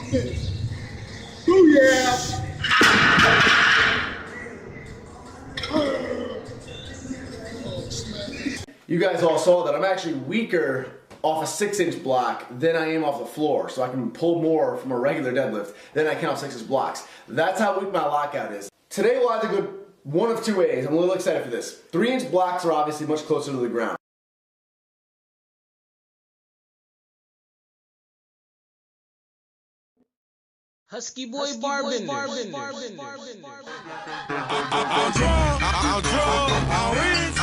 Booyah! You guys all saw that I'm actually weaker off a 6-inch block than I am off the floor, so I can pull more from a regular deadlift than I can off 6-inch blocks. That's how weak my lockout is. Today we'll either go one of two ways. I'm a little excited for this. 3-inch blocks are obviously much closer to the ground. HuskyBoyBarbenders. I'm drunk, I'm rich,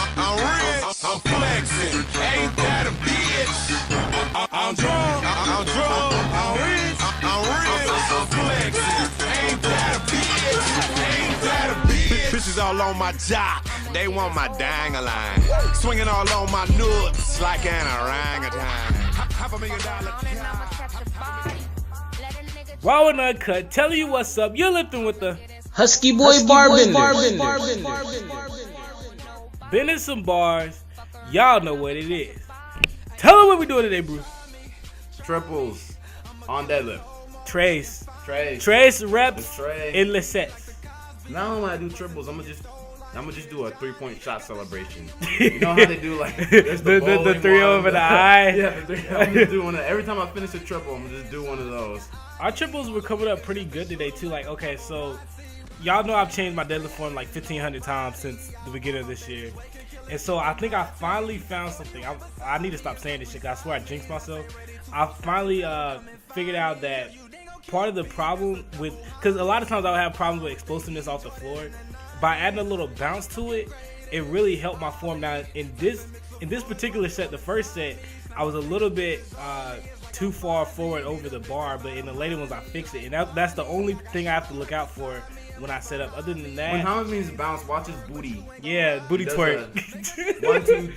I'm flexing. Ain't that a bitch? I'm drunk, I'm rich, I'm flexing. Ain't that a bitch? Ain't that a bitch? Bitches all on my jock, they want my dang-a-line. Swinging all on my nuts like an orangutan. $500,000 Raw and uncut, telling you what's up. You're lifting with the HuskyBoyBarbenders. Bending some bars. Y'all know what it is. Tell them what we doing today, Bruce. Triples on deadlift. Trace reps Trace. in Lissets. Now when I do triples, I'm gonna just do a 3-point shot celebration. You know how they do like there's the three over the eye. Yeah, I'm just doing one. Every time I finish a triple, I'm gonna just do one of those. Our triples were coming up pretty good today too. Like, okay, so y'all know I've changed my deadlift form like 1,500 times since the beginning of this year. And so I think I finally found something. I need to stop saying this shit, 'cause I swear I jinxed myself. I finally figured out that part of the problem with, because a lot of times I would have problems with explosiveness off the floor. By adding a little bounce to it, it really helped my form. Now in this particular set, the first set, I was a little bit too far forward over the bar, but in the later ones I fixed it, and that's the only thing I have to look out for when I set up. Other than that, When Thomas means bounce, watch his booty. yeah, booty twerk. 1-2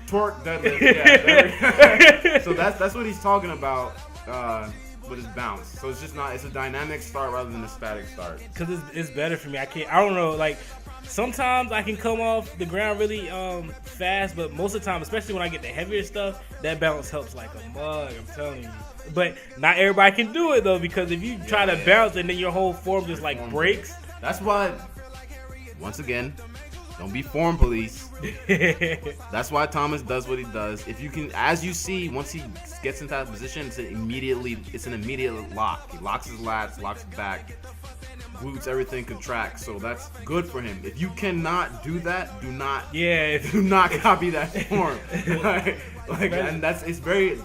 twerk deadlift. Yeah, so that's what he's talking about with his bounce. So it's a dynamic start rather than a static start. Cause it's better for me. I don't know, like sometimes I can come off the ground really fast, but most of the time, especially when I get the heavier stuff, that bounce helps like a mug, I'm telling you. But not everybody can do it though, because if you try to bounce and then your whole form just like breaks. That's why, once again, don't be form police. That's why Thomas does what he does. If you can, as you see, once he gets into that position, it's an immediate lock. He locks his lats, locks his back, glutes, everything contracts. So that's good for him. If you cannot do that, do not copy that form. And it's very.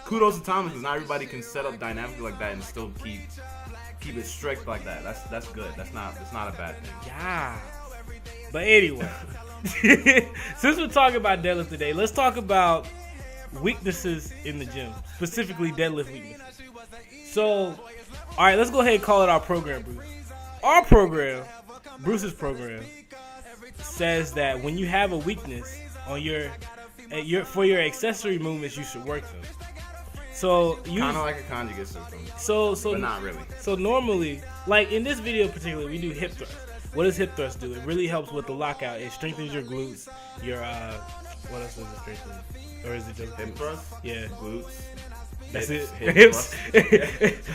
Kudos to Thomas, because not everybody can set up dynamically like that and still keep it strict like that. That's good. That's not a bad thing. Yeah. But anyway, since we're talking about deadlift today, let's talk about weaknesses in the gym, specifically deadlift weaknesses. So, all right, let's go ahead and call it our program, Bruce. Our program, Bruce's program, says that when you have a weakness on for your accessory movements, you should work them. So kind of like a conjugate system. But not really. So normally, like in this video particularly, we do hip thrust. What does hip thrust do? It really helps with the lockout. It strengthens your glutes. Your what else does it strengthen? Or is it just hip thrust? Yeah, glutes. That's hips, it. Hips.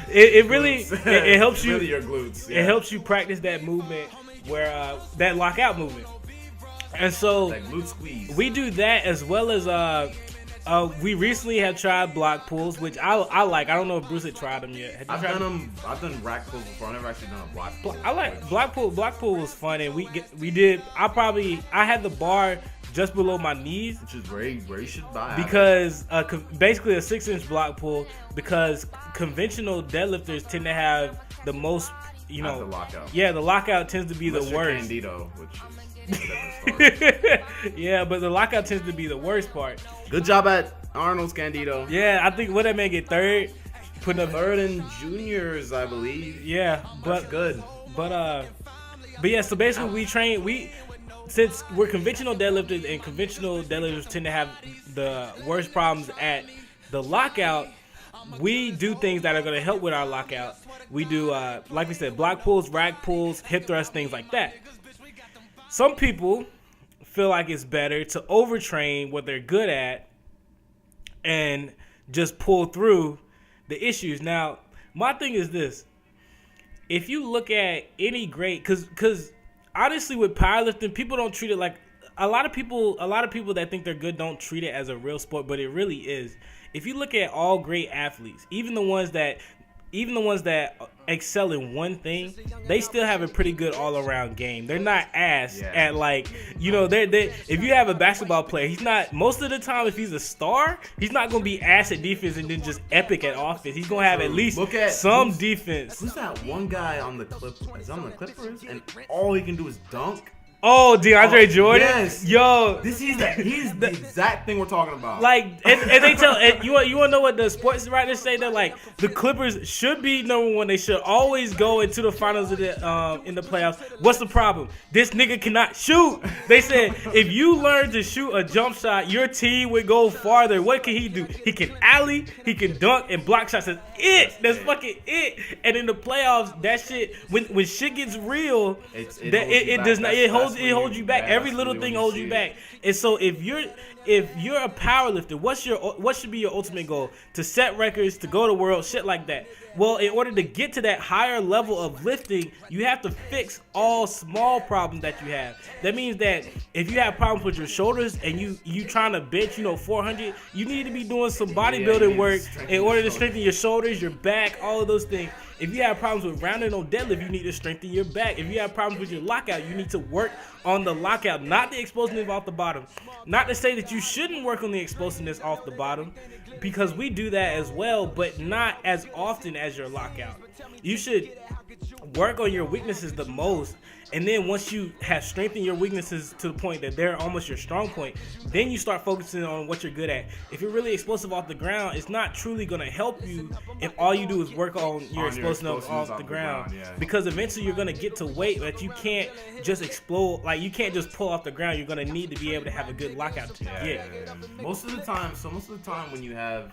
It really it helps you. Really your glutes. Yeah. It helps you practice that movement where that lockout movement. And so like glute squeeze. We do that as well as we recently have tried block pulls, which I like. I don't know if Bruce had tried them yet. I've done them. I've done rack pulls before. I've never actually done a block pull. I like block pull. Block pull was fun, and we did. I had the bar just below my knees, which is where you should buy. Because basically a 6-inch block pull. Because conventional deadlifters tend to have the most, the lockout. Yeah, the lockout tends to be the worst. Candido, which is. Yeah, but the lockout tends to be the worst part. Good job at Arnold's Candido. Yeah, I think that man get third, putting up third in juniors, I believe. Yeah, that's good. But yeah. So basically, since we're conventional deadlifters, and conventional deadlifters tend to have the worst problems at the lockout. We do things that are going to help with our lockout. We do, like we said, block pulls, rack pulls, hip thrusts, things like that. Some people feel like it's better to overtrain what they're good at and just pull through the issues. Now, My thing is this. If you look at any great, because honestly with powerlifting, people don't treat it like, a lot of people that think they're good don't treat it as a real sport, but it really is. If you look at all great athletes, even the ones that excel in one thing, they still have a pretty good all-around game. They're not ass at like, they if you have a basketball player, he's not, most of the time if he's a star, he's not going to be ass at defense and then just epic at offense. He's going to have at least some defense. Who's that one guy on the Clippers? And all he can do is dunk. Oh, DeAndre Jordan? Yes. Yo. He's the exact thing we're talking about. Like, and they tell, and you want to know what the sports writers say? They're like, the Clippers should be number one. They should always go into the finals of in the playoffs. What's the problem? This nigga cannot shoot. They said, if you learn to shoot a jump shot, your team would go farther. What can he do? He can alley, he can dunk, and block shots. That's it. That's fucking it. And in the playoffs, that shit, when shit gets real, it does not. It holds you back. Every little thing holds you back. And so if you're a powerlifter, what should be your ultimate goal? To set records, to go to world, shit like that. Well, in order to get to that higher level of lifting, you have to fix all small problems that you have. That means that if you have problems with your shoulders and you trying to bench, 400, you need to be doing some bodybuilding work in order to strengthen your shoulders, your back, all of those things. If you have problems with rounding on deadlift, you need to strengthen your back. If you have problems with your lockout, you need to work on the lockout, not the explosiveness off the bottom. Not to say that you shouldn't work on the explosiveness off the bottom, because we do that as well, but not as often as your lockout. You should work on your weaknesses the most, and then once you have strengthened your weaknesses to the point that they're almost your strong point, then you start focusing on what you're good at. If you're really explosive off the ground, it's not truly going to help you if all you do is work on your explosiveness off the ground. Because eventually you're going to get to weight that you can't just explode, like you can't just pull off the ground. You're going to need to be able to have a good lockout to get. Most of the time when you have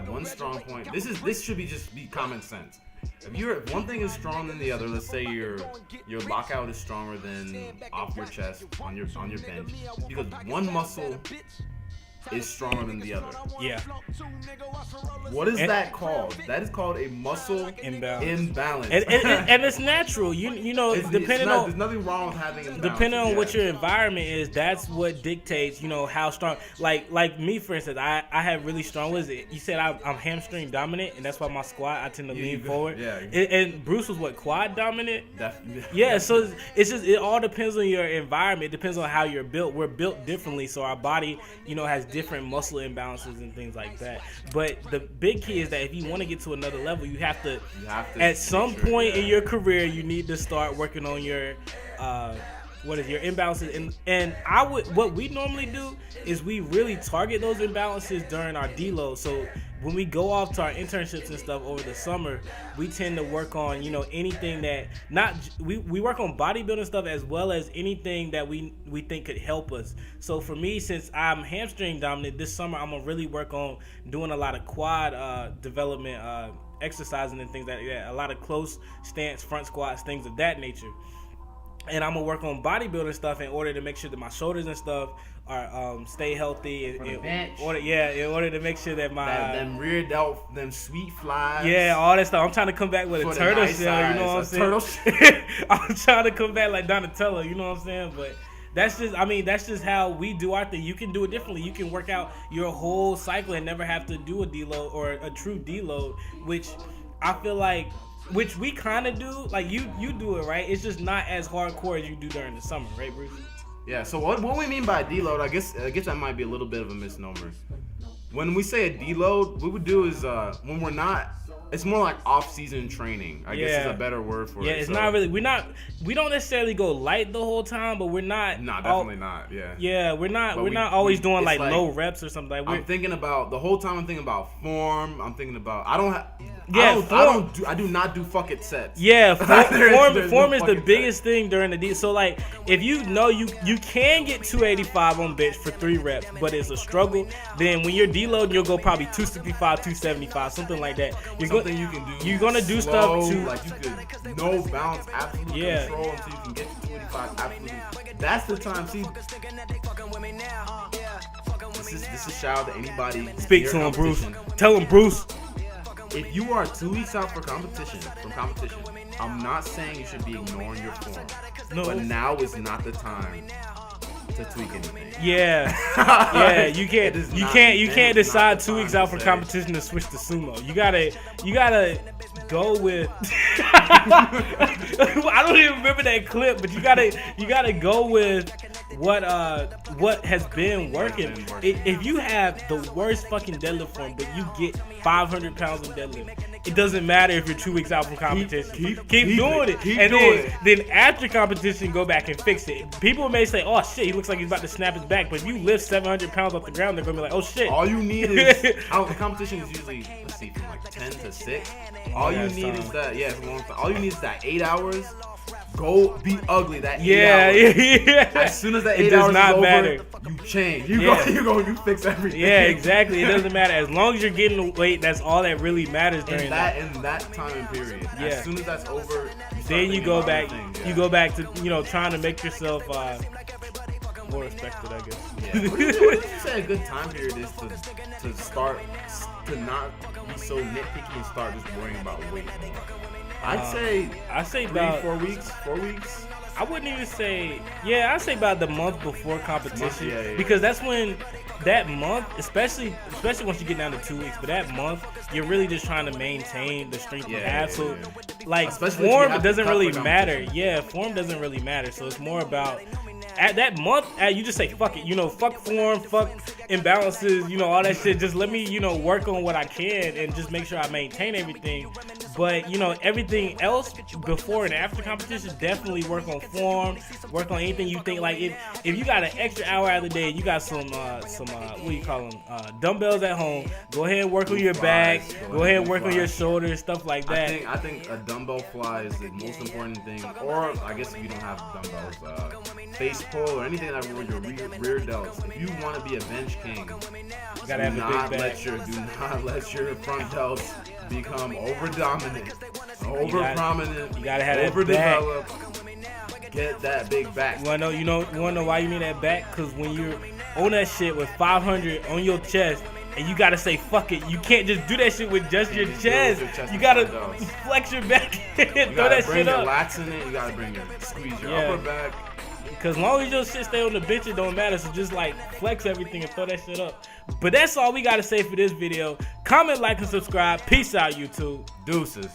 one strong point, this should be common sense. If one thing is stronger than the other, let's say your lockout is stronger than off your chest on your bench, because one muscle is stronger than the other. Yeah. What is that called? That is called a muscle imbalance. And it's natural. Depending on, there's nothing wrong with having imbalance. Depending on what your environment is, that's what dictates, how strong. Like me, for instance, I have really strong. What is it? You said I'm hamstring dominant, and that's why my squat I tend to lean forward. Yeah. And Bruce was quad dominant. Definitely. Yeah. So it all depends on your environment. It depends on how you're built. We're built differently, so our body, has different muscle imbalances and things like that. But the big key is that if you want to get to another level, you have to at some point in your career, you need to start working on your your imbalances. And what we normally do is we really target those imbalances during our deload. So when we go off to our internships and stuff over the summer, we tend to work on, anything that we work on bodybuilding stuff as well as anything that we think could help us. So for me, since I'm hamstring dominant, this summer I'm gonna really work on doing a lot of quad development, exercising and things like that, a lot of close stance, front squats, things of that nature. And I'm gonna work on bodybuilding stuff in order to make sure that my shoulders and stuff are stay healthy. In order to make sure that them rear delt, them sweet flies. Yeah, all that stuff. I'm trying to come back with a turtle shell. You know what I'm saying? Turtle shell. I'm trying to come back like Donatello. You know what I'm saying? But that's just how we do our thing. You can do it differently. You can work out your whole cycle and never have to do a deload or a true deload, which I feel like. Which we kind of do, like you do it, right? It's just not as hardcore as you do during the summer, right, Bruce? Yeah. So what we mean by deload, I guess that might be a little bit of a misnomer. When we say a deload, what we would do is when we're not. It's more like off-season training. I guess is a better word for it. Yeah, it's not really. We don't necessarily go light the whole time, but we're not. No, definitely not. Yeah. Yeah, we're not always doing like low reps or something. I'm thinking about the whole time. I'm thinking about form. I'm thinking about I do not do fuck it sets. Yeah, form is the biggest thing during the So like, if you can get 285 on bench for 3 reps, but it's a struggle. Then when you're deloading, you'll go probably 265, 275, something like that. Something you can do. You're gonna do slow, stuff too. Like you could no balance, absolute control until you can get to 285. Absolutely. That's the time. See, this is shout out to anybody. Speak to him, Bruce. Tell him, Bruce. if you are 2 weeks out from competition, I'm not saying you should be ignoring your form. No. But now is not the time to tweak anything. Yeah, yeah. You can't decide 2 weeks out from competition to switch to sumo. You gotta go with. I don't even remember that clip, but you gotta go with what has been working. If you have the worst fucking deadlift form, but you get 500 pounds in deadlift, it doesn't matter if you're 2 weeks out from competition. Keep doing it. And then after competition, go back and fix it. People may say, "Oh shit, he looks like he's about to snap his back," but if you lift 700 pounds off the ground, they're gonna be like, "Oh shit." All you need is the competition is usually, let's see, from like 10 to 6. All you need is that. Yeah, it's a long time. All you need is that 8 hours. Go be ugly that 8 hours. Yeah. As soon as that 8 hours is over, you change. You fix everything. Yeah, exactly. It doesn't matter. As long as you're getting the weight, that's all that really matters during that. In that time period. Yeah. As soon as that's over, then you go back. You go back to trying to make yourself more respected, I guess. Yeah. What do you say a good time period is to start to not be so nitpicky and start just worrying about weight more? I'd say about 4 weeks. 4 weeks. I wouldn't even say. Yeah, I'd say about the month before competition, Yeah. because that's when that month, especially once you get down to 2 weeks, but that month you're really just trying to maintain the strength you have. So, like, especially form doesn't really matter. Yeah, form doesn't really matter. So it's more about. At that month, you just say, fuck it, fuck form, fuck imbalances, all that shit. Just let me, work on what I can and just make sure I maintain everything. But, everything else before and after competition, definitely work on form, work on anything you think. Like, if you got an extra hour out of the day, you got some what do you call them, dumbbells at home, go ahead and work on your back, go ahead and work on your shoulders, stuff like that. I think a dumbbell fly is the most important thing, or I guess if you don't have dumbbells, face pull or anything that with your rear delts. If you want to be a bench king, do not let your front delts become over dominant, over prominent, you gotta have overdeveloped. Get that big back. You wanna know why you need that back? Cause when you're on that shit with 500 on your chest, and you gotta say fuck it, you can't just do that shit with just your chest. You gotta flex your back and throw that shit up. You gotta bring your lats in it. You gotta squeeze your upper back. Because as long as your shit stay on the bench, it don't matter. So just like flex everything and throw that shit up. But that's all we got to say for this video. Comment, like, and subscribe. Peace out, YouTube. Deuces.